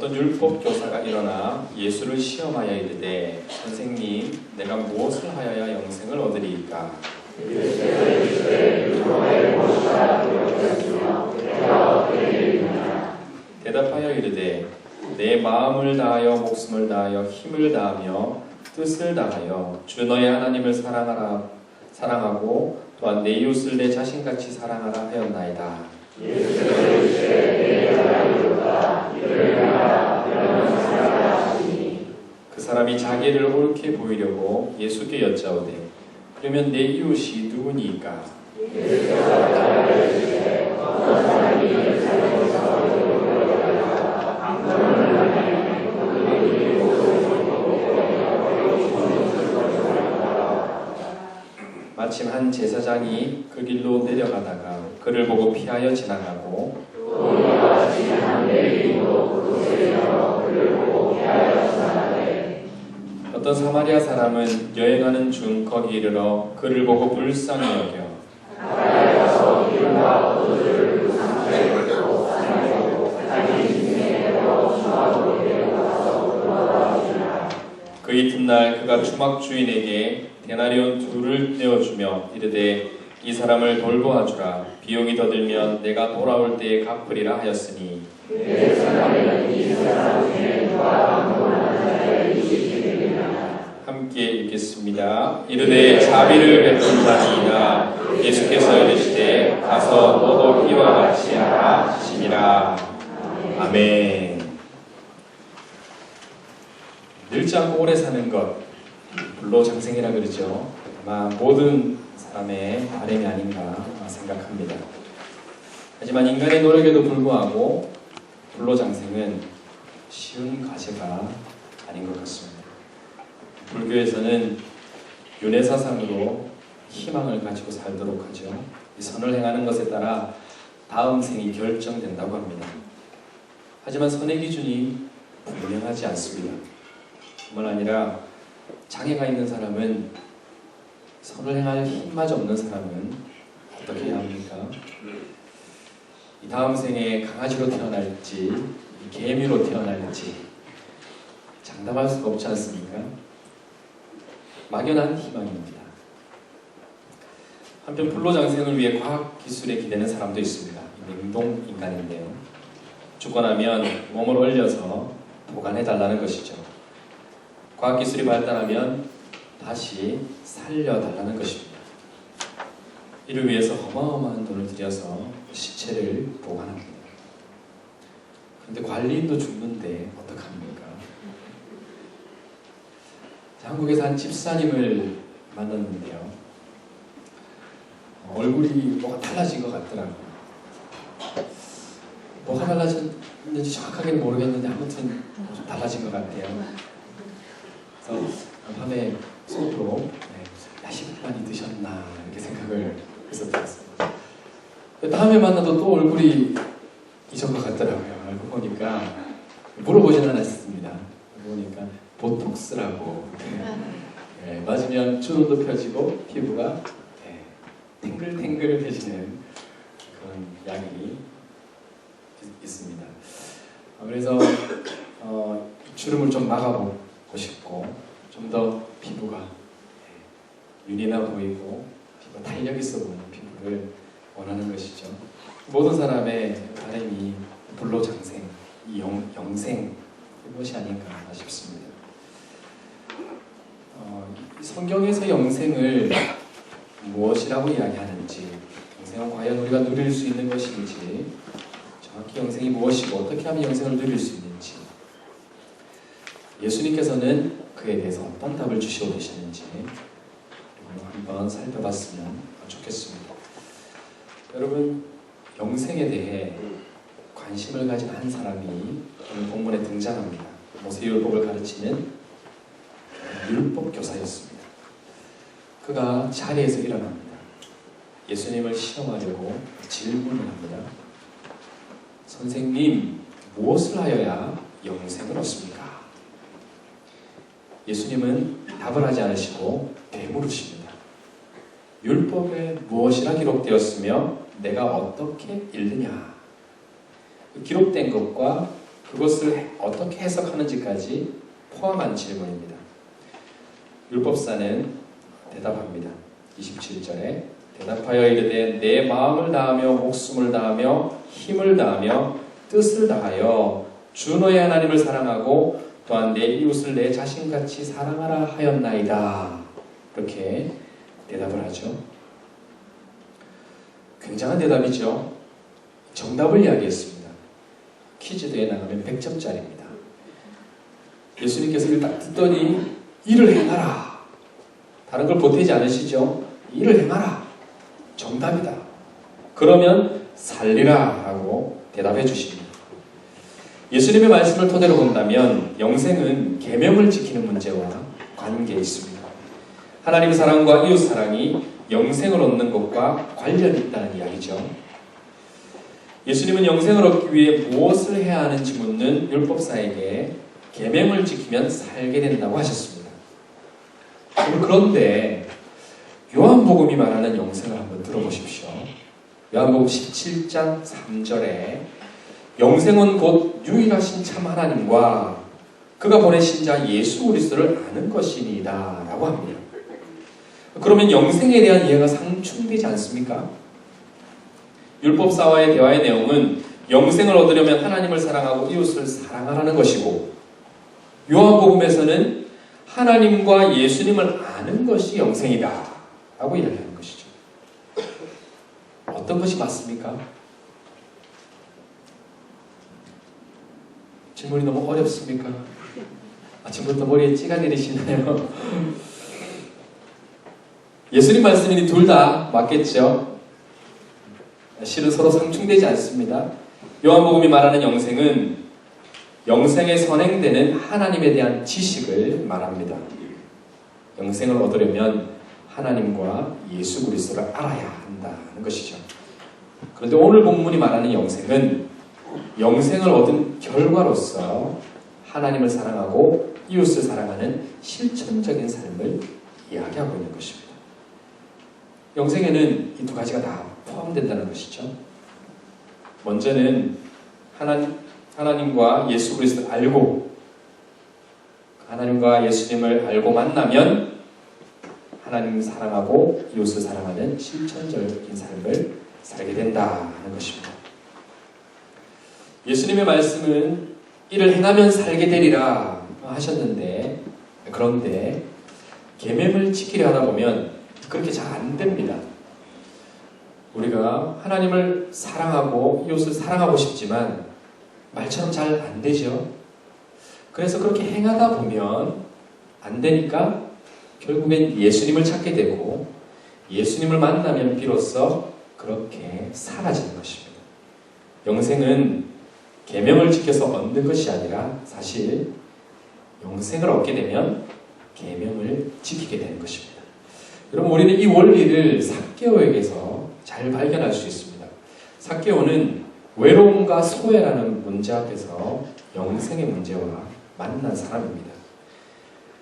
어떤 율법 교사가 일어나 예수를 시험하여 이르되 선생님 내가 무엇을 하여야 영생을 얻으리이까? 대답하여 이르되 내 마음을 다하여 목숨을 다하여 힘을 다하며 뜻을 다하여 주 너의 하나님을 사랑하고 또한 내 이웃을 내 자신같이 사랑하라 하였나이다. 그 사람이 자기를 옳게 보이려고 예수께 여짜오되 그러면 내 이웃이 누구니까? 마침 한 제사장이 그 길로 내려가다가 그를 보고 피하여 지나가고 어떤 사마리아 사람은 여행하는 중 거기 이르러 그를 보고 불쌍히 여겨 그 이튿날 그가 주막 주인에게 데나리온 2를 내어주며 이르되 이 사람을 돌보아주라. 비용이 더 들면 내가 돌아올 때에 갚으리라 하였으니 함께 읽겠습니다. 이르되 자비를 베푼 자니이다. 예수께서 이르시되 가서 너도 이와 같이 하라 하시니라. 아멘. 늙지 않고 오래 사는 것, 불로장생이라 그러죠. 아마 모든 사람의 바람이 아닌가 생각합니다. 하지만 인간의 노력에도 불구하고 불로장생은 쉬운 과제가 아닌 것 같습니다. 불교에서는 윤회사상으로 희망을 가지고 살도록 하죠. 이 선을 행하는 것에 따라 다음 생이 결정된다고 합니다. 하지만 선의 기준이 분명하지 않습니다. 뿐만 아니라 장애가 있는 사람은, 선을 행할 힘마저 없는 사람은 어떻게 해야 합니까? 이 다음 생에 강아지로 태어날지 개미로 태어날지 장담할 수가 없지 않습니까? 막연한 희망입니다. 한편 불로장생을 위해 과학기술에 기대는 사람도 있습니다. 냉동인간인데요. 죽고 나면 몸을 얼려서 보관해달라는 것이죠. 과학기술이 발달하면 다시 살려달라는 것입니다. 이를 위해서 어마어마한 돈을 들여서 시체를 보관합니다. 그런데 관리인도 죽는데 어떡합니까? 한국에서 한 집사님을 만났는데요. 얼굴이 뭐가 달라진 것 같더라고요. 뭐가 달라졌는지 정확하게는 모르겠는데 아무튼 좀 달라진 것 같아요. 그래서 밤에 속으로 야식을 많이 드셨나 이렇게 생각을 했었습니다. 다음에 만나도 또 얼굴이 잊은 것 같더라고요. 알고 보니까 물어보진 않았습니다. 보니까 보톡스라고 맞으면 주름도 펴지고 피부가 탱글탱글해지는 그런 약이 있습니다. 그래서 주름을 좀 막아보고 싶고 좀 더 피부가 윤이나 보이고 피부가 탄력 있어 보이는 피부를 원하는 것이죠. 모든 사람의 바람이 불로장생, 영생 이것이 아닌가 싶습니다. 성경에서 영생을 무엇이라고 이야기하는지, 영생은 과연 우리가 누릴 수 있는 것인지, 정확히 영생이 무엇이고 어떻게 하면 영생을 누릴 수 있는지, 예수님께서는 그에 대해서 어떤 답을 주시고 계시는지 한번 살펴봤으면 좋겠습니다. 여러분, 영생에 대해 관심을 가진 한 사람이 오늘 본문에 등장합니다. 모세율법을 가르치는 율법 교사였습니다. 그가 자리에서 일어납니다. 예수님을 시험하려고 질문을 합니다. 선생님, 무엇을 하여야 영생을 얻습니까? 예수님은 답을 하지 않으시고 되물으십니다. 율법에 무엇이라 기록되었으며 내가 어떻게 읽느냐? 기록된 것과 그것을 어떻게 해석하는지까지 포함한 질문입니다. 율법사는 대답합니다. 27절에 대답하여 이르되 내 마음을 다하며 목숨을 다하며 힘을 다하며 뜻을 다하여 주 너의 하나님을 사랑하고 또한 내 이웃을 내 자신같이 사랑하라 하였나이다. 이렇게 대답을 하죠. 굉장한 대답이죠. 정답을 이야기했습니다. 퀴즈대에 나가면 100점짜리입니다. 예수님께서 이를 딱 듣더니 일을 행하라. 다른 걸 보태지 않으시죠? 일을 행하라. 정답이다. 그러면 살리라 하고 대답해 주십니다. 예수님의 말씀을 토대로 본다면 영생은 계명을 지키는 문제와 관계에 있습니다. 하나님의 사랑과 이웃 사랑이 영생을 얻는 것과 관련이 있다는 이야기죠. 예수님은 영생을 얻기 위해 무엇을 해야 하는지 묻는 율법사에게 계명을 지키면 살게 된다고 하셨습니다. 그런데 요한복음이 말하는 영생을 한번 들어보십시오. 요한복음 17장 3절에 영생은 곧 유일하신 참 하나님과 그가 보내신 자 예수 그리스도를 아는 것이니이다 라고 합니다. 그러면 영생에 대한 이해가 상충되지 않습니까? 율법사와의 대화의 내용은 영생을 얻으려면 하나님을 사랑하고 이웃을 사랑하라는 것이고, 요한복음에서는 하나님과 예수님을 아는 것이 영생이다 라고 이야기하는 것이죠. 어떤 것이 맞습니까? 질문이 너무 어렵습니까? 아침부터 머리에 찌가 내리시나요? 예수님 말씀이니 둘 다 맞겠죠? 실은 서로 상충되지 않습니다. 요한복음이 말하는 영생은 영생에 선행되는 하나님에 대한 지식을 말합니다. 영생을 얻으려면 하나님과 예수 그리스도를 알아야 한다는 것이죠. 그런데 오늘 본문이 말하는 영생은 영생을 얻은 결과로서 하나님을 사랑하고 이웃을 사랑하는 실천적인 삶을 이야기하고 있는 것입니다. 영생에는 이 두 가지가 다 포함된다는 것이죠. 먼저는 하나님과 예수 그리스도를 알고, 하나님과 예수님을 알고 만나면 하나님을 사랑하고 이웃을 사랑하는 실천적인 삶을 살게 된다는 것입니다. 예수님의 말씀은 이를 행하면 살게 되리라 하셨는데, 그런데 계명을 지키려 하다 보면 그렇게 잘 안 됩니다. 우리가 하나님을 사랑하고 이웃을 사랑하고 싶지만 말처럼 잘 안 되죠. 그래서 그렇게 행하다 보면 안 되니까 결국엔 예수님을 찾게 되고, 예수님을 만나면 비로소 그렇게 사라지는 것입니다. 영생은 계명을 지켜서 얻는 것이 아니라 사실 영생을 얻게 되면 계명을 지키게 되는 것입니다. 여러분, 우리는 이 원리를 삭개오에게서 잘 발견할 수 있습니다. 삭개오는 외로움과 소외라는 문제 앞에서 영생의 문제와 만난 사람입니다.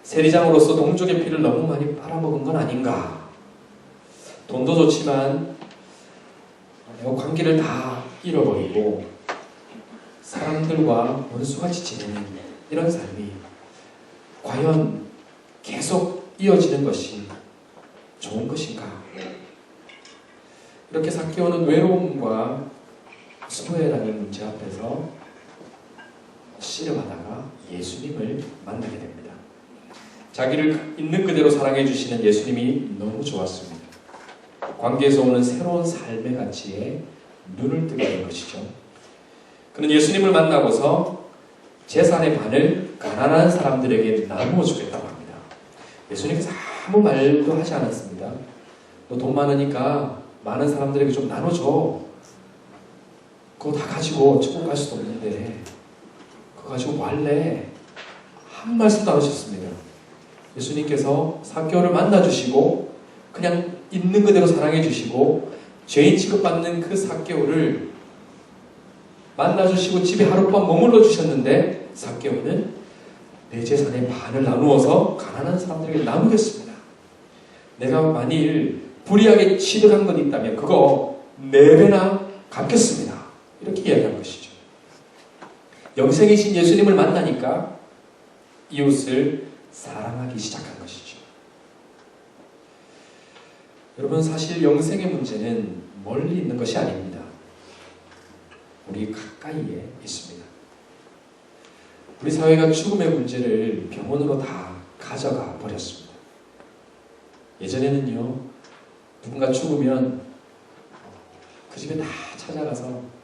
세리장으로서 동족의 피를 너무 많이 빨아먹은 건 아닌가? 돈도 좋지만 관계를 다 잃어버리고 사람들과 원수같이 지내는 이런 삶이 과연 계속 이어지는 것이 좋은 것인가? 이렇게 삭개오는 외로움과 소외라는 문제 앞에서 씨름하다가 예수님을 만나게 됩니다. 자기를 있는 그대로 사랑해 주시는 예수님이 너무 좋았습니다. 관계에서 오는 새로운 삶의 가치에 눈을 뜨게 된 것이죠. 그는 예수님을 만나고서 재산의 반을 가난한 사람들에게 나누어 주겠다고 합니다. 예수님께서 아무 말도 하지 않았습니다. 너 돈 많으니까 많은 사람들에게 좀 나눠줘. 그거 다 가지고 천국 갈 수도 없는데 그거 가지고 뭐 할래? 한 말씀도 안 하셨습니다. 예수님께서 삭개오를 만나주시고 그냥 있는 그대로 사랑해 주시고 죄인 취급받는 그 삭개오를 만나주시고 집에 하룻밤 머물러 주셨는데, 삭개오는 내 재산의 반을 나누어서 가난한 사람들에게 나누겠습니다. 내가 만일 불의하게 취득한 것 있다면 그거 4배나 갚겠습니다. 이렇게 이야기한 것이죠. 영생이신 예수님을 만나니까 이웃을 사랑하기 시작한 것이죠. 여러분, 사실 영생의 문제는 멀리 있는 것이 아닙니다. 우리 가까이에 있습니다. 우리 사회가 죽음의 문제를 병원으로 다 가져가 버렸습니다. 예전에는요, 누군가 죽으면 그 집에 다 찾아가서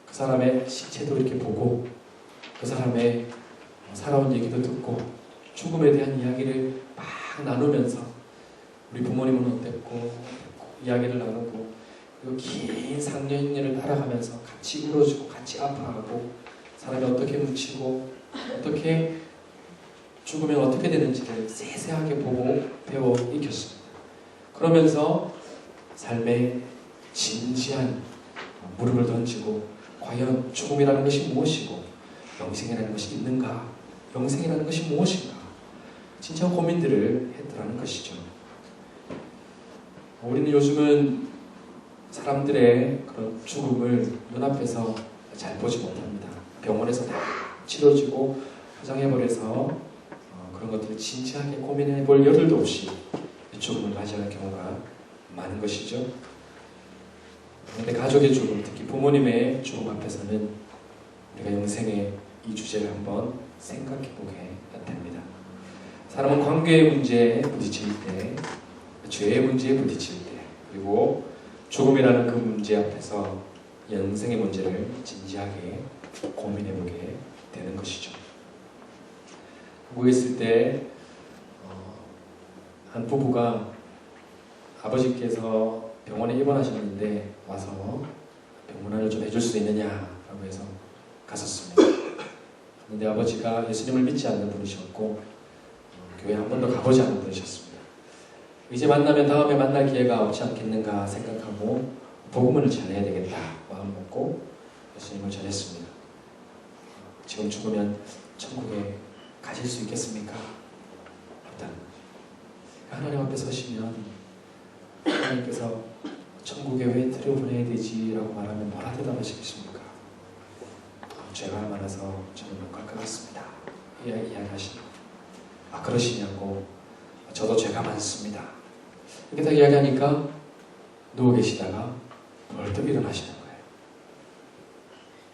그 사람의 시체도 이렇게 보고 그 사람의 살아온 얘기도 듣고 죽음에 대한 이야기를 막 나누면서 우리 부모님은 어땠고 이야기를 나누고 그리고 긴 상년을 따라가면서 같이 울어주고 같이 아파하고 사람이 어떻게 묻히고 어떻게 죽으면 어떻게 되는지를 세세하게 보고 배워 익혔습니다. 그러면서 삶에 진지한 물음을 던지고 과연 죽음이라는 것이 무엇이고 영생이라는 것이 있는가? 영생이라는 것이 무엇인가? 진짜 고민들을 했더라는 것이죠. 우리는 요즘은 사람들의 그런 죽음을 눈앞에서 잘 보지 못합니다. 병원에서 다 치러지고 화장해버려서 그런 것들을 진지하게 고민해볼 여를도 없이 죽음을 맞이하는 경우가 많은 것이죠. 그런데 가족의 죽음, 특히 부모님의 죽음 앞에서는 우리가 영생의 이 주제를 한번 생각해보게 됩니다. 사람은 관계의 문제에 부딪힐 때, 죄의 문제에 부딪힐 때, 그리고 죽음이라는 그 문제 앞에서 영생의 문제를 진지하게 고민해보게 되는 것이죠. 한국에 있을 때 한 부부가 아버지께서 병원에 입원하셨는데 와서 병문안을 좀 해줄 수 있느냐라고 해서 갔었습니다. 그런데 아버지가 예수님을 믿지 않는 분이셨고 교회 한 번도 가보지 않은 분이셨습니다. 이제 만나면 다음에 만날 기회가 없지 않겠는가 생각하고 복음을 전해야 되겠다 마음 먹고 예수님을 전했습니다. 지금 죽으면 천국에 가실 수 있겠습니까? 일단 하나님 앞에 서시면 하나님께서 천국에 왜 들여보내야 되지? 라고 말하면 뭐라 대답하시겠습니까? 죄가 많아서 저는 못 갈 것 같습니다. 이야기하시죠. 그러시냐고. 저도 죄가 많습니다. 이렇게 딱 이야기하니까 누워 계시다가 벌떡 일어나시는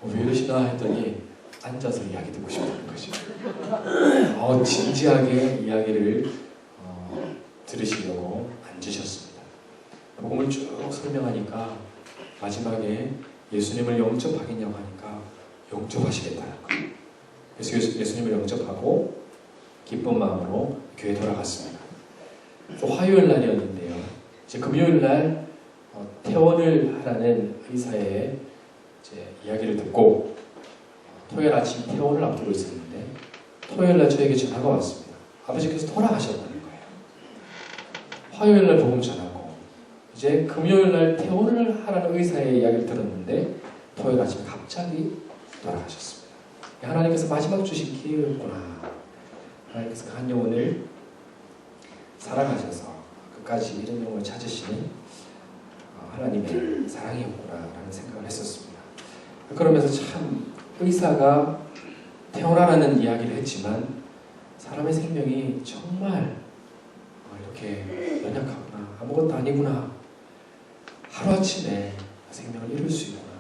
거예요. 왜 이러시나 했더니 앉아서 이야기 듣고 싶다는 거죠. 진지하게 이야기를 들으시려고 앉으셨습니다. 복음을 쭉 설명하니까 마지막에 예수님을 영접하겠냐고 하니까 영접하시겠다는 거예요. 그래서 예수님을 영접하고 기쁜 마음으로 교회에 돌아갔습니다. 화요일 날이었는데요. 이제 금요일 날 퇴원을 하라는 의사의 이야기를 듣고 토요일 아침 퇴원을 앞두고 있었는데 토요일 날 저에게 전화가 왔습니다. 아버지께서 돌아가셨다는 거예요. 화요일 날 복음 전하고 이제 금요일 날 퇴원을 하라는 의사의 이야기를 들었는데 토요일 아침에 갑자기 돌아가셨습니다. 하나님께서 마지막 주신 기회였구나. 하나님께서 그 한 영혼을 사랑하셔서 끝까지 이런 영혼을 찾으시는 하나님의 사랑이었구나라는 생각을 했었습니다. 그러면서 참 의사가 태어나라는 이야기를 했지만 사람의 생명이 정말 이렇게 연약하구나, 아무것도 아니구나, 하루아침에 생명을 잃을 수 있구나,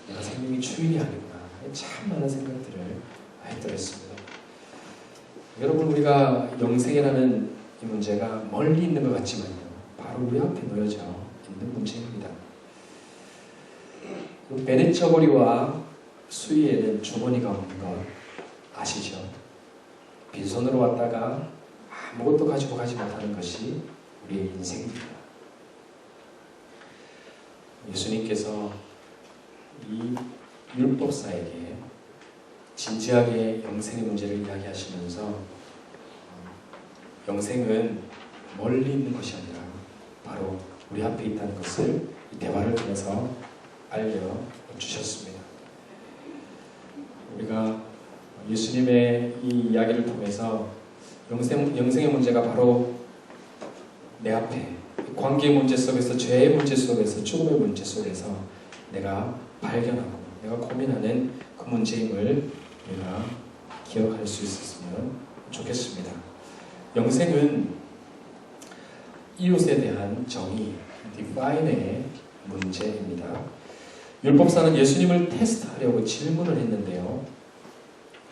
내가 생명이 주인이 아니구나, 참 많은 생각들을 했더랬습니다. 여러분, 우리가 영생이라는 이 문제가 멀리 있는 것 같지만요, 바로 우리 앞에 놓여져 있는 문제입니다. 베네처거리와 수위에는 주머니가 없는 걸 아시죠? 빈손으로 왔다가 아무것도 가지고 가지 못하는 것이 우리의 인생입니다. 예수님께서 이 율법사에게 진지하게 영생의 문제를 이야기하시면서 영생은 멀리 있는 것이 아니라 바로 우리 앞에 있다는 것을 이 대화를 통해서 알려주셨습니다. 우리가 예수님의 이 이야기를 통해서 영생의 문제가 바로 내 앞에 관계의 문제 속에서, 죄의 문제 속에서, 죽음의 문제 속에서 내가 발견하고 내가 고민하는 그 문제임을 우리가 기억할 수 있었으면 좋겠습니다. 영생은 이웃에 대한 정의, 디파인의 문제입니다. 율법사는 예수님을 테스트하려고 질문을 했는데요.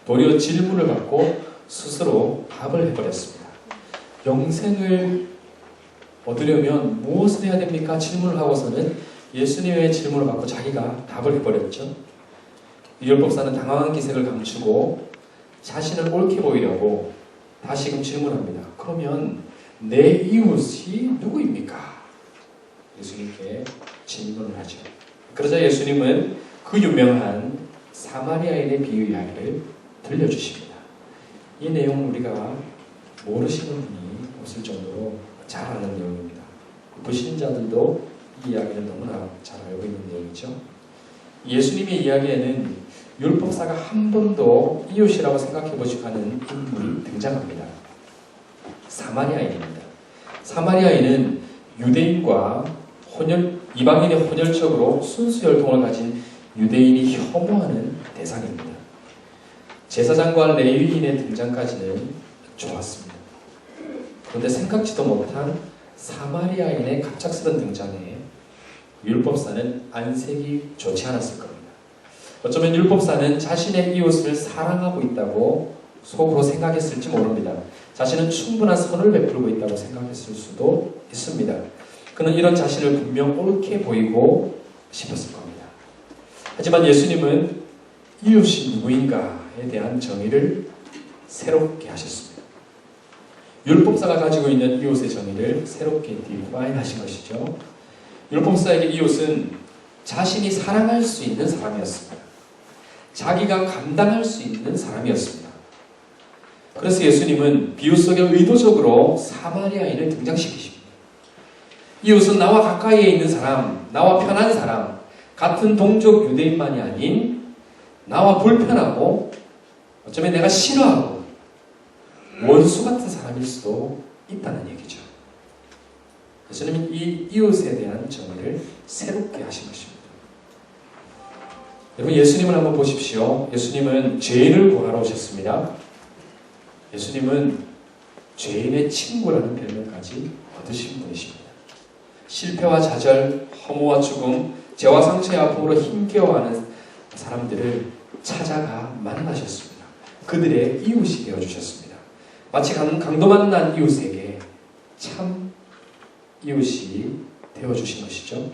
도리어 질문을 받고 스스로 답을 해버렸습니다. 영생을 얻으려면 무엇을 해야 됩니까? 질문을 하고서는 예수님의 질문을 받고 자기가 답을 해버렸죠. 율법사는 당황한 기색을 감추고 자신을 옳게 보이려고 다시금 질문합니다. 그러면 내 이웃이 누구입니까? 예수님께 질문을 하죠. 그러자 예수님은 그 유명한 사마리아인의 비유 이야기를 들려주십니다. 이 내용은 우리가 모르시는 분이 없을 정도로 잘 아는 내용입니다. 불신자들도 이 이야기를 너무나 잘 알고 있는 내용이죠. 예수님의 이야기에는 율법사가 한 번도 이웃이라고 생각해 보지 않은 인물이 등장합니다. 사마리아인입니다. 사마리아인은 유대인과 이방인의 혼혈적으로 순수 혈통을 가진 유대인이 혐오하는 대상입니다. 제사장과 레위인의 등장까지는 좋았습니다. 그런데 생각지도 못한 사마리아인의 갑작스런 등장에 율법사는 안색이 좋지 않았을 겁니다. 어쩌면 율법사는 자신의 이웃을 사랑하고 있다고 속으로 생각했을지 모릅니다. 자신은 충분한 선을 베풀고 있다고 생각했을 수도 있습니다. 그는 이런 자신을 분명 옳게 보이고 싶었을 겁니다. 하지만 예수님은 이웃이 누구인가에 대한 정의를 새롭게 하셨습니다. 율법사가 가지고 있는 이웃의 정의를 새롭게 디파인 하신 것이죠. 율법사에게 이웃은 자신이 사랑할 수 있는 사람이었습니다. 자기가 감당할 수 있는 사람이었습니다. 그래서 예수님은 비유 속에 의도적으로 사마리아인을 등장시키십니다. 이웃은 나와 가까이에 있는 사람, 나와 편한 사람, 같은 동족 유대인만이 아닌 나와 불편하고 어쩌면 내가 싫어하고 원수 같은 사람일 수도 있다는 얘기죠. 예수님은 이 이웃에 대한 정의를 새롭게 하신 것입니다. 여러분, 예수님을 한번 보십시오. 예수님은 죄인을 구하러 오셨습니다. 예수님은 죄인의 친구라는 별명까지 얻으신 분이십니다. 실패와 좌절, 허무와 죽음, 죄와 상처의 아픔으로 힘겨워하는 사람들을 찾아가 만나셨습니다. 그들의 이웃이 되어주셨습니다. 마치 강도 만난 이웃에게 참 이웃이 되어주신 것이죠.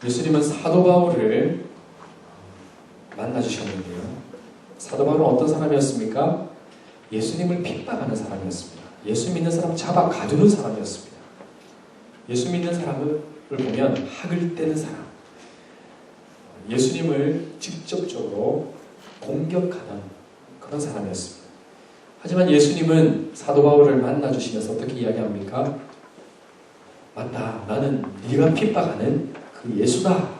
예수님은 사도 바울을 만나주셨는데요. 사도 바울은 어떤 사람이었습니까? 예수님을 핍박하는 사람이었습니다. 예수 믿는 사람 잡아 가두는 사람이었습니다. 예수 믿는 사람을 보면 학을 떼는 사람, 예수님을 직접적으로 공격하는 그런 사람이었습니다. 하지만 예수님은 사도 바울을 만나주시면서 어떻게 이야기합니까? 맞다, 나는 네가 핍박하는 그 예수다.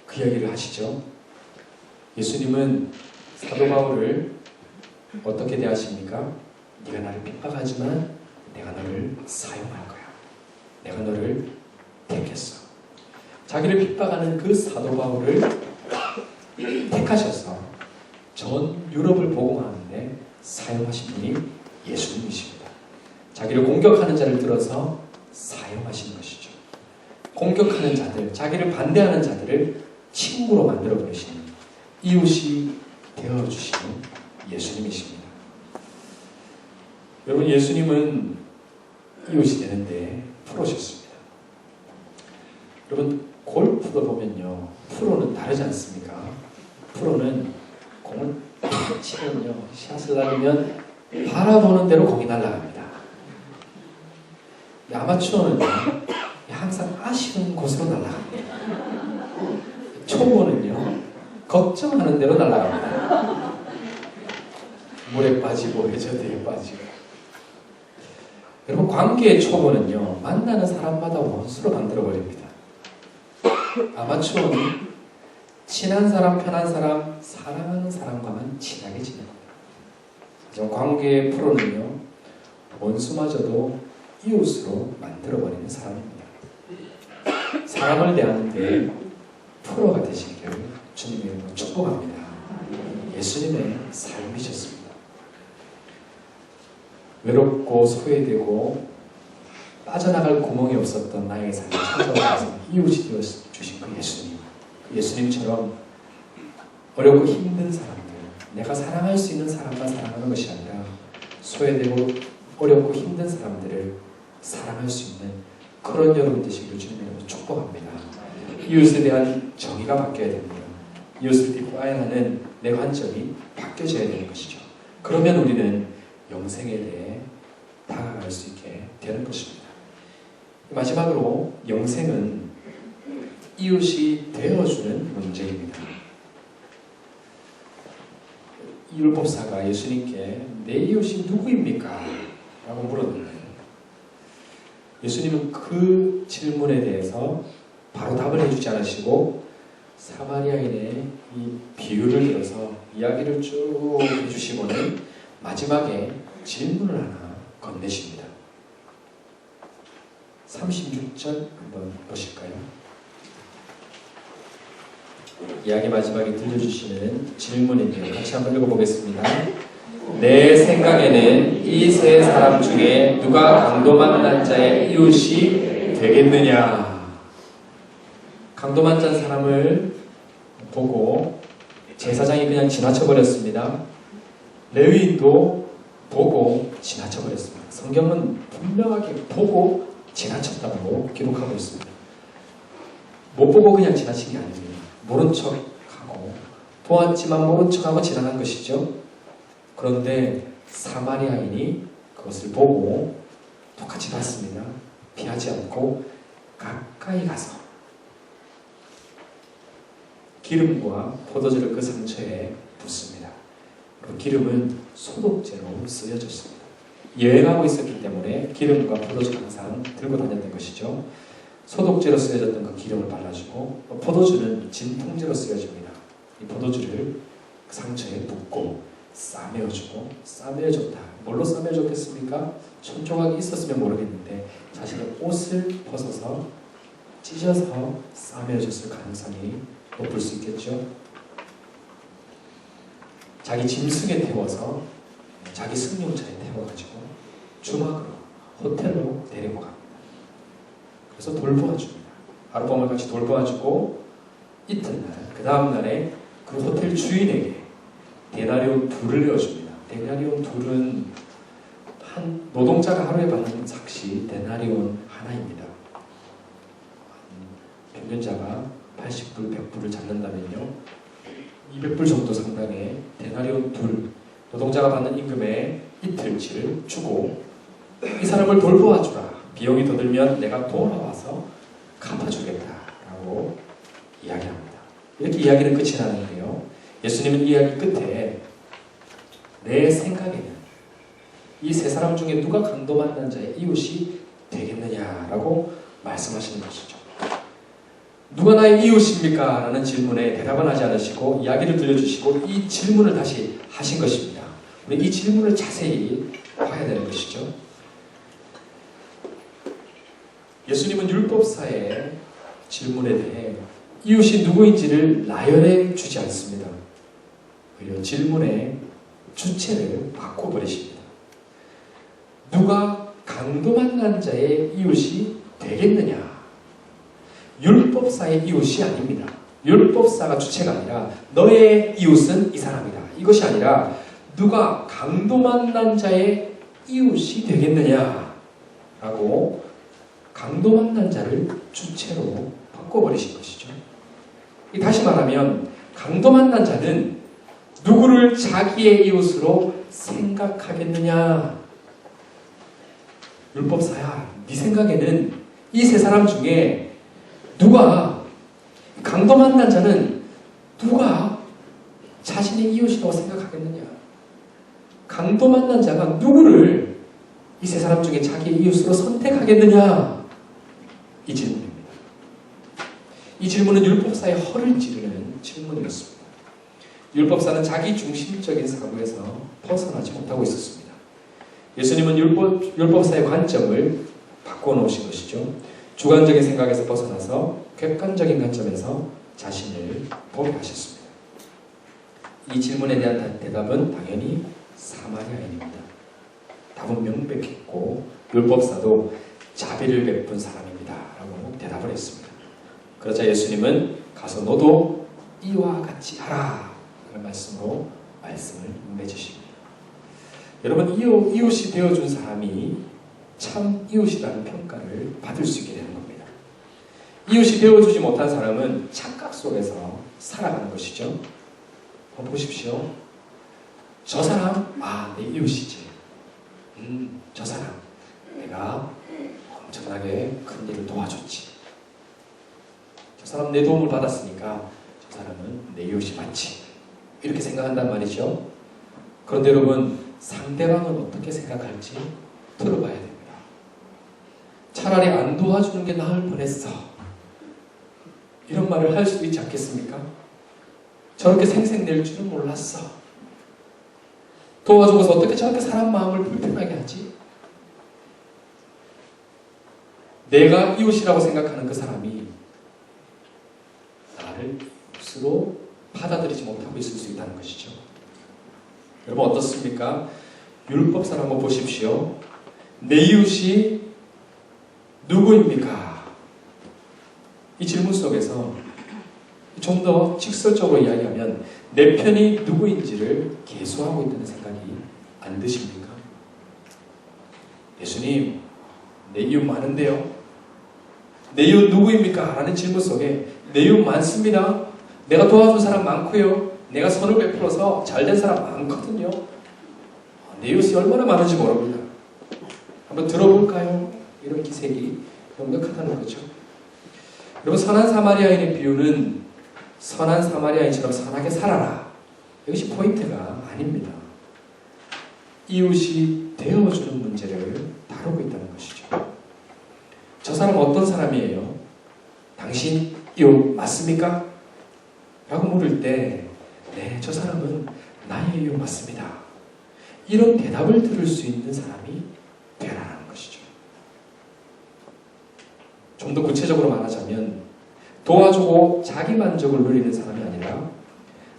그 이야기를 하시죠. 예수님은 사도 바울을 어떻게 대하십니까? 네가 나를 핍박하지만 내가 너를 사용할 거야. 내가 너를 택했어. 자기를 핍박하는 그 사도 바울을 택하셔서 전 유럽을 복음하는데 사용하신 분이 예수님이십니다. 자기를 공격하는 자를 들어서 사용하신 것이죠. 공격하는 자들, 자기를 반대하는 자들을 친구로 만들어버리시는 이웃이 되어주시는 예수님이십니다. 여러분, 예수님은 이웃이 되는데 프로셨습니다. 여러분, 골프도 보면요, 프로는 다르지 않습니까? 프로는 공을 탁 치면요, 샷을 날리면 바라보는 대로 공이 날아갑니다. 아마추어는요, 항상 아쉬운 곳으로 날아갑니다. 초보는요, 걱정하는 대로 날아갑니다. 물에 빠지고 해저드에 빠지고. 여러분, 관계의 초보는요, 만나는 사람마다 원수로 만들어버립니다. 아마추어는 친한 사람, 편한 사람, 사랑하는 사람과만 친하게 지냅니다. 하지만 관계의 프로는요, 원수마저도 이웃으로 만들어버리는 사람입니다. 사람을 대하는데 프로가 되시기를 주님의 이름으로 축복합니다. 예수님의 삶이셨습니다. 외롭고 소외되고 빠져나갈 구멍이 없었던 나의 삶을 찾아와서 이웃이 되어주신 그 예수님. 그 예수님처럼 어렵고 힘든 사람들, 내가 사랑할 수 있는 사람만 사랑하는 것이 아니라 소외되고 어렵고 힘든 사람들을 사랑할 수 있는 그런 여러분 되시기를 주님으로 축복합니다. 이웃에 대한 정의가 바뀌어야 됩니다. 이웃을 대하는 내 관점이 바뀌어져야 되는 것이죠. 그러면 우리는 영생에 대해 다가갈 수 있게 되는 것입니다. 마지막으로 영생은 이웃이 되어주는 문제입니다. 이 율법사가 예수님께 내 이웃이 누구입니까? 라고 물었는데 예수님은 그 질문에 대해서 바로 답을 해주지 않으시고 사마리아인의 이 비유를 들어서 이야기를 쭉 해주시고는 마지막에 질문을 하나 건네십니다. 36절 한번 보실까요? 이야기 마지막에 들려주시는 질문인데요. 같이 한번 읽어보겠습니다. 내 생각에는 이 세 사람 중에 누가 강도 만난 자의 이웃이 되겠느냐? 강도 만난 사람을 보고 제사장이 그냥 지나쳐버렸습니다. 레위인도 보고 지나쳐버렸습니다. 성경은 분명하게 보고 지나쳤다고 기록하고 있습니다. 못 보고 그냥 지나친 게 아닙니다. 모른 척하고 보았지만 모른 척하고 지나간 것이죠. 그런데 사마리아인이 그것을 보고 똑같이 봤습니다. 피하지 않고 가까이 가서 기름과 포도주를 그 상처에 붓습니다. 그 기름은 소독제로 쓰여졌습니다. 여행하고 있었기 때문에 기름과 포도주를 항상 들고 다녔던 것이죠. 소독제로 쓰여졌던 그 기름을 발라주고 포도주는 진통제로 쓰여집니다. 이 포도주를 그 상처에 붓고 싸매어주고 싸매어줬다. 뭘로 싸매어줬겠습니까? 천조각이 있었으면 모르겠는데 자신의 옷을 벗어서 찢어서 싸매어줬을 가능성이 높을 수 있겠죠. 자기 짐승에 태워서 자기 승용차에 태워가지고 주막으로 호텔로 데리고 갑니다. 그래서 돌보아줍니다. 하룻밤을 같이 돌보아주고 이튿날 그 다음날에 그 호텔 주인에게 데나리온 둘을 내어줍니다. 데나리온 둘은 한 노동자가 하루에 받는 삭시 데나리온 하나입니다. 평균자가 80불, 100불을 잡는다면요 200불 정도 상당의 데나리온 둘 노동자가 받는 임금의 이틀치를 주고 이 사람을 돌보아주라. 비용이 더 들면 내가 돌아와서 갚아주겠다라고 이야기합니다. 이렇게 이야기는 끝이 나는데요. 예수님은 이야기 끝에 내 생각에는 이 세 사람 중에 누가 강도 만난 자의 이웃이 되겠느냐라고 말씀하시는 것이죠. 누가 나의 이웃입니까? 라는 질문에 대답은 하지 않으시고 이야기를 들려주시고 이 질문을 다시 하신 것입니다. 우리 이 질문을 자세히 봐야 되는 것이죠. 예수님은 율법사의 질문에 대해 이웃이 누구인지를 나열해 주지 않습니다. 오히려 질문의 주체를 바꿔버리십니다. 누가 강도 만난 자의 이웃이 되겠느냐? 율법사의 이웃이 아닙니다. 율법사가 주체가 아니라 너의 이웃은 이 사람이다. 이것이 아니라 누가 강도 만난 자의 이웃이 되겠느냐? 라고 강도 만난 자를 주체로 바꿔버리신 것이죠. 다시 말하면 강도 만난 자는 누구를 자기의 이웃으로 생각하겠느냐? 율법사야, 네 생각에는 이 세 사람 중에 누가 강도 만난 자는 누가 자신의 이웃이라고 생각하겠느냐? 강도 만난 자가 누구를 이 세 사람 중에 자기의 이웃으로 선택하겠느냐? 이 질문입니다. 이 질문은 율법사의 허를 찌르는 질문이었습니다. 율법사는 자기 중심적인 사고에서 벗어나지 못하고 있었습니다. 예수님은 율법사의 관점을 바꿔놓으신 것이죠. 주관적인 생각에서 벗어나서 객관적인 관점에서 자신을 보게 하셨습니다. 이 질문에 대한 대답은 당연히 사마리아인입니다. 답은 명백했고 율법사도 자비를 베푼 사람입니다 라고 대답을 했습니다. 그러자 예수님은 가서 너도 이와 같이 하라 라는 말씀으로 말씀을 맺으십니다. 여러분, 이웃이 되어준 사람이 참 이웃이라는 평가를 받을 수 있게 되는 겁니다. 이웃이 되어주지 못한 사람은 착각 속에서 살아가는 것이죠. 한번 보십시오. 저 사람, 내 이웃이지. 저 사람, 내가 엄청나게 큰 일을 도와줬지. 저 사람 내 도움을 받았으니까 저 사람은 내 이웃이 맞지. 이렇게 생각한단 말이죠. 그런데 여러분, 상대방은 어떻게 생각할지 들어봐야 됩니다. 차라리 안 도와주는 게 나을 뻔했어. 이런 말을 할 수도 있지 않겠습니까? 저렇게 생색낼 줄은 몰랐어. 도와주고서 어떻게 저렇게 사람 마음을 불편하게 하지? 내가 이웃이라고 생각하는 그 사람이 나를 이웃으로 받아들이지 못하고 있을 수 있다는 것이죠. 여러분 어떻습니까? 율법사를 한번 보십시오. 내 이웃이 누구입니까? 이 질문 속에서 좀 더 직설적으로 이야기하면 내 편이 누구인지를 계수하고 있다는 생각이 안 드십니까? 예수님, 내 이웃 많은데요? 내 이웃 누구입니까? 라는 질문 속에 내 이웃 많습니다. 내가 도와준 사람 많고요. 내가 선을 베풀어서 잘된 사람 많거든요. 내 이웃이 얼마나 많은지 모릅니다. 한번 들어볼까요? 이런 기색이 명백하다는 거죠. 여러분, 선한 사마리아인의 비유는 선한 사마리아인처럼 선하게 살아라. 이것이 포인트가 아닙니다. 이웃이 되어주는 문제를 다루고 있다는 것이죠. 저 사람 어떤 사람이에요? 당신 이웃 맞습니까? 라고 물을 때 네, 저 사람은 나의 이웃 맞습니다. 이런 대답을 들을 수 있는 사람이 되라는 것이죠. 좀 더 구체적으로 말하자면 도와주고 자기 만족을 누리는 사람이 아니라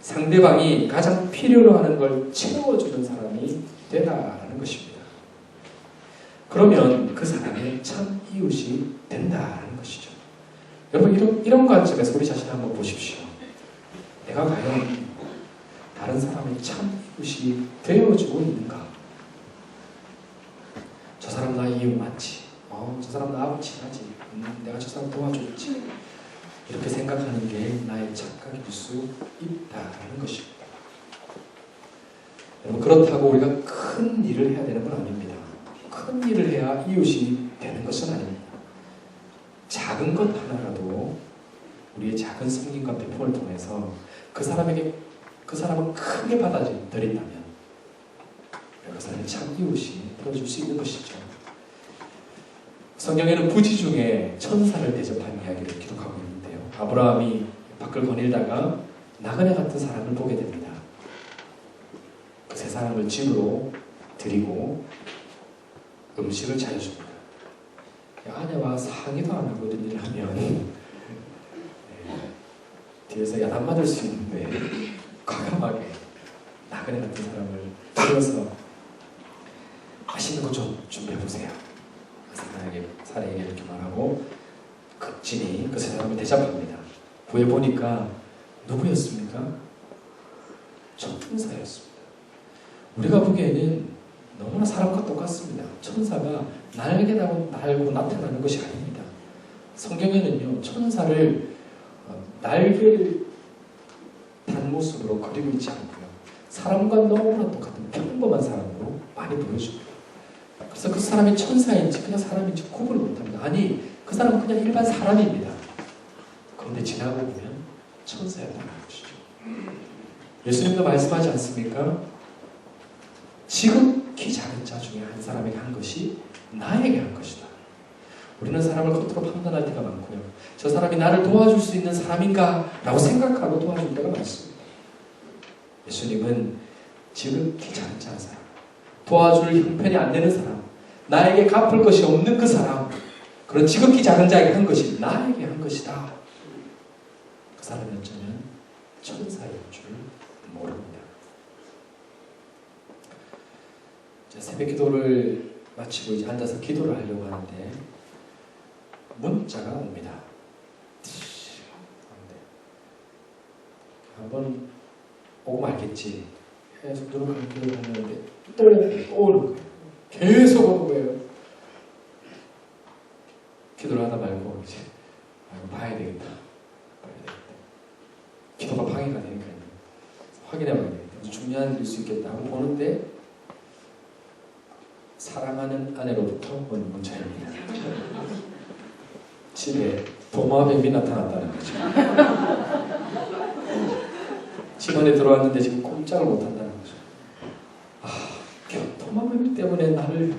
상대방이 가장 필요로 하는 걸 채워주는 사람이 되라는 것입니다. 그러면 그 사람의 참 이웃이 된다는 것이죠. 여러분 이런 관점에서 우리 자신을 한번 보십시오. 내가 과연 다른 사람의 참 이웃이 되어주고 있는가? 저 사람 나의 이웃 맞지? 저 사람 나하고 친하지? 내가 저 사람 도와줬지? 이렇게 생각하는 게 나의 착각일 수 있다는 것입니다. 여러분, 그렇다고 우리가 큰 일을 해야 되는 건 아닙니다. 큰 일을 해야 이웃이 되는 것은 아닙니다. 작은 것 하나라도 우리의 작은 섬김과 배품을 통해서 그 사람을 크게 받아들인다면 그 사람의 참 이웃이 되어줄 수 있는 것이죠. 성경에는 부지 중에 천사를 대접한 이야기를 기록하고 있는데요. 아브라함이 밖을 거닐다가 나그네 같은 사람을 보게 됩니다. 그 세 사람을 집으로 들이고 음식을 차려줍니다. 아내와 상의도 안 하고 이런 일을 하면 뒤에서 야단 맞을 수 있는데 과감하게 나그네 같은 사람을 들여서 맛있는 거 좀 준비해보세요. 사례에게 이렇게 말하고 극진히 그 세 사람을 대접합니다. 구해보니까 누구였습니까? 천사였습니다. 우리가 보기에는 너무나 사람과 똑같습니다. 천사가 날개 달고 나타나는 것이 아닙니다. 성경에는요, 천사를 날개를 단 모습으로 그리고 있지 않고요. 사람과 너무나 똑같은 평범한 사람으로 많이 보여줍니다. 그래서 그 사람이 천사인지 그냥 사람인지 구분을 못합니다. 아니, 그 사람은 그냥 일반 사람입니다. 그런데 지나고 보면 천사였다는 것이죠. 예수님도 말씀하지 않습니까? 지극히 작은 자 중에 한 사람에게 한 것이 나에게 한 것이다. 우리는 사람을 겉으로 판단할 때가 많고요. 저 사람이 나를 도와줄 수 있는 사람인가? 라고 생각하고 도와줄 때가 많습니다. 예수님은 지극히 작은 자 한 사람, 도와줄 형편이 안 되는 사람, 나에게 갚을 것이 없는 그 사람, 그런 지극히 작은 자에게 한 것이 나에게 한 것이다. 그 사람이 어쩌면 천사일 줄 모릅니다. 자, 새벽 기도를 마치고 이제 앉아서 기도를 하려고 하는데 문자가 옵니다. 한번 오고 말겠지. 계속 노력하는 하는데 또 오는 거예요. 계속 오는 거예요. 기도를 하다 말고 이제 봐야 되겠다. 기도가 방해가 되니까요. 확인해봐야 되겠다. 중요한 일일 수 있겠다 하고 보는데 사랑하는 아내로부터 온 문자입니다. 집에 도마뱀이 나타났다는 거죠. 집 안에 들어왔는데 지금 꼼짝을 못한다는 거죠. 도마뱀 때문에 나를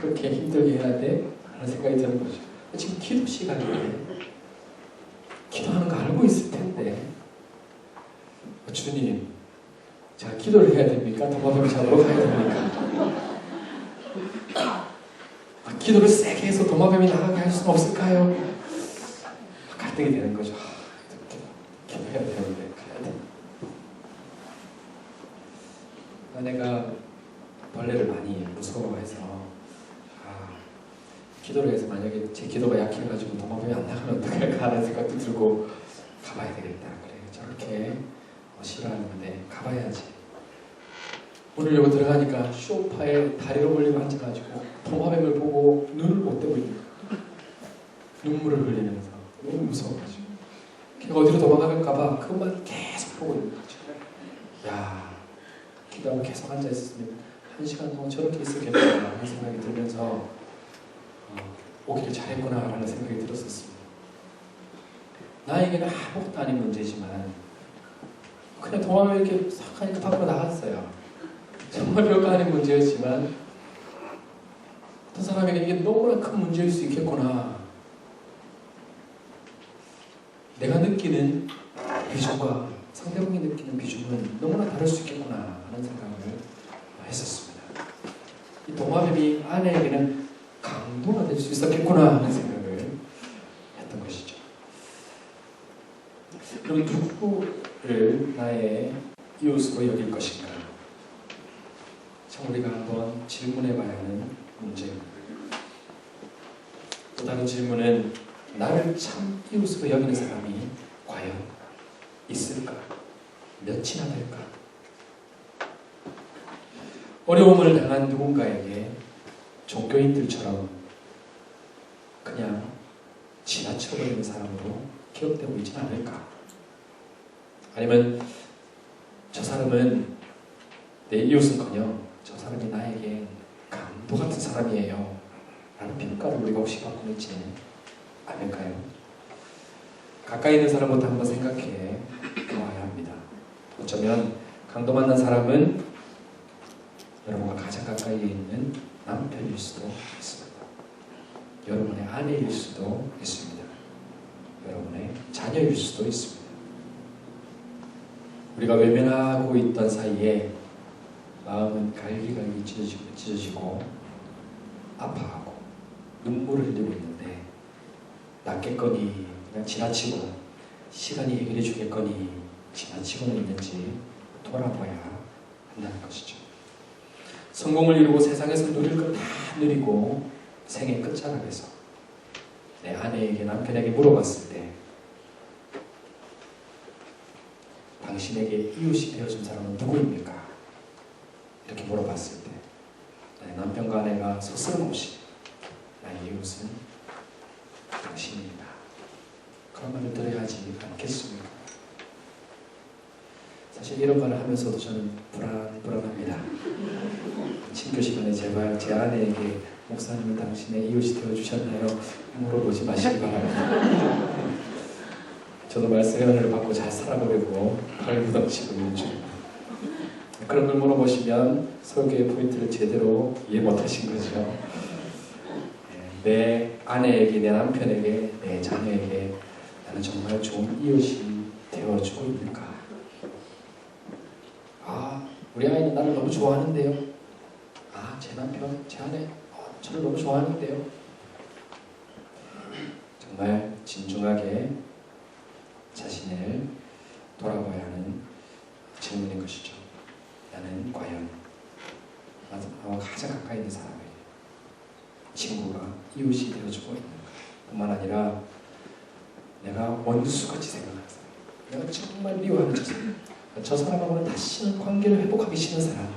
그렇게 힘들게 해야 돼? 하는 생각이 드는 거죠. 지금 기도 시간인데 기도하는 거 알고 있을 텐데 주님, 제가 기도를 해야 됩니까? 도마뱀 잡으러 가야 됩니까? 기도를 세게 해서 도마뱀이 나가게 할 수는 없을까요? 갈등이 되는 거죠. 기도해야 되는데 가야 돼. 아내가 벌레를 많이 무서워해서 기도를 해서 만약에 제 기도가 약해가지고 도마뱀이 안 나가면 어떡할까 하는 생각도 들고 가봐야 되겠다. 그래 저렇게 싫어하는데 가봐야지. 문을 열고 들어가니까 소파에 다리를 올리고 앉아가지고 도마뱀을 보고 눈을 못 떼고 있는 거야. 눈물을 흘리면서 너무 무서워가지고 걔가 어디로 도망갈까봐 그것만 계속 보고 있는 거죠. 야, 기도하고 계속 앉아있었으면 1시간 동안 저렇게 있었겠구나 하는 생각이 들면서 오기를 잘했구나 라는 생각이 들었었습니다. 나에게는 아무것도 아닌 문제지만 그냥 도마뱀이 이렇게 싹 하니까 밖으로 나갔어요. 정말 별거 아닌 문제였지만 어떤 사람에게 이게 너무나 큰 문제일 수 있겠구나. 내가 느끼는 비중과 상대방이 느끼는 비중은 너무나 다를 수 있겠구나 하는 생각을 했었습니다. 이 도마뱀이 아내에게는 강도가 될 수 있었겠구나 하는 생각을 했던 것이죠. 그럼 누구를 나의 이웃으로 여길 것인가? 참 우리가 한번 질문해봐야 하는 문제입니다. 또 다른 질문은 나를 참 이웃으로 여기는 사람이 과연 있을까? 몇이나 될까? 어려움을 당한 누군가에게 종교인들처럼 그냥 지나쳐버리는 사람으로 기억되고 있지 않을까? 아니면 저 사람은 내 이웃은커녕 저 사람이 나에게 강도 같은 사람이에요 라는 평가를 우리가 혹시 받고 있지 않을까요? 가까이 있는 사람부터 한번 생각해 보아야 합니다. 어쩌면 강도 만난 사람은 여러분과 가장 가까이에 있는 남편일 수도 있습니다. 여러분의 아내일 수도 있습니다. 여러분의 자녀일 수도 있습니다. 우리가 외면하고 있던 사이에 마음은 갈기갈기 찢어지고 아파하고 눈물을 흘리고 있는데 낫겠거니 그냥 지나치고 시간이 해결해 주겠거니 지나치고는 있는지 돌아봐야 한다는 것이죠. 성공을 이루고 세상에서 누릴 것 다 누리고 생애 끝자락에서 내 아내에게 남편에게 물어봤을 때 당신에게 이웃이 되어준 사람은 누구입니까? 이렇게 물어봤을 때 나의 남편과 아내가 서슴없이 나의 이웃은 당신입니다. 그런 말을 들어야 하지 않겠습니까? 사실 이런 말을 하면서도 저는 불안합니다. 친교 시간에 제발 제 아내에게 목사님은 당신의 이웃이 되어주셨나요? 물어보지 마시기 바랍니다. 저도 말씀의 은혜를 받고 잘 살아보려고 발부닥치고 있는 중입니다. 그런 걸 물어보시면 설교의 포인트를 제대로 이해 못하신 거죠. 내 아내에게, 내 남편에게, 내 자녀에게 나는 정말 좋은 이웃이 되어주고 있는가? 우리 아이는 나를 너무 좋아하는데요. 제 남편, 제 아내 저를 너무 좋아하는데요. 정말 진중하게 자신을 과연 나와 가장 가까이 있는 사람에게 친구가 이웃이 되어주고 있는가? 뿐만 아니라 내가 원수같이 생각하는 사람, 내가 정말 미워하는 저 사람하고는 다시는 관계를 회복하기 싫은 사람,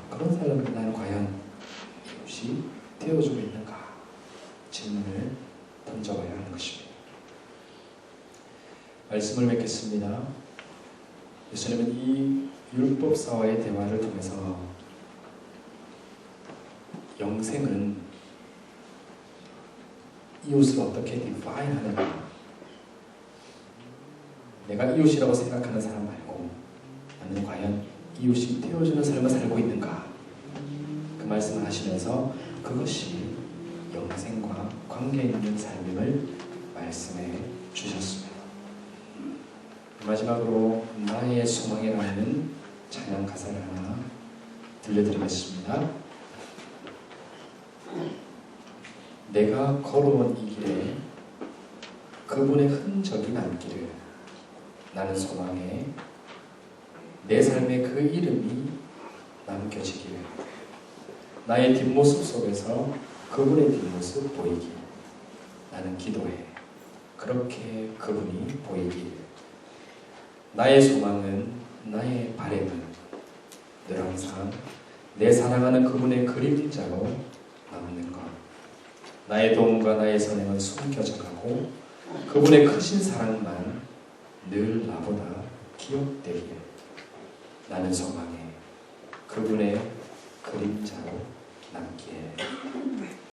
그런 사람을 나는 과연 이웃이 되어주고 있는가? 질문을 던져봐야 하는 것입니다. 말씀을 맺겠습니다. 예수님은 이 율법사와의 대화를 통해서 영생은 이웃을 어떻게 디파인 하는가, 내가 이웃이라고 생각하는 사람 말고 나는 과연 이웃이 되어주는 삶을 살고 있는가, 그 말씀을 하시면서 그것이 영생과 관계 있는 삶임을 말씀해 주셨습니다. 마지막으로 나의 소망이라는 찬양 가사를 하나 들려드리겠습니다. 내가 걸어온 이 길에 그분의 흔적이 남기를 나는 소망해 내 삶에 그 이름이 남겨지기를, 나의 뒷모습 속에서 그분의 뒷모습 보이길 나는 기도해 그렇게 그분이 보이길. 나의 소망은, 나의 바램은 늘 항상 내 사랑하는 그분의 그림자로 남는 것. 나의 도움과 나의 선행은 숨겨져 가고 그분의 크신 사랑만 늘 나보다 기억되기를 나는 소망해 그분의 그림자로 남기에.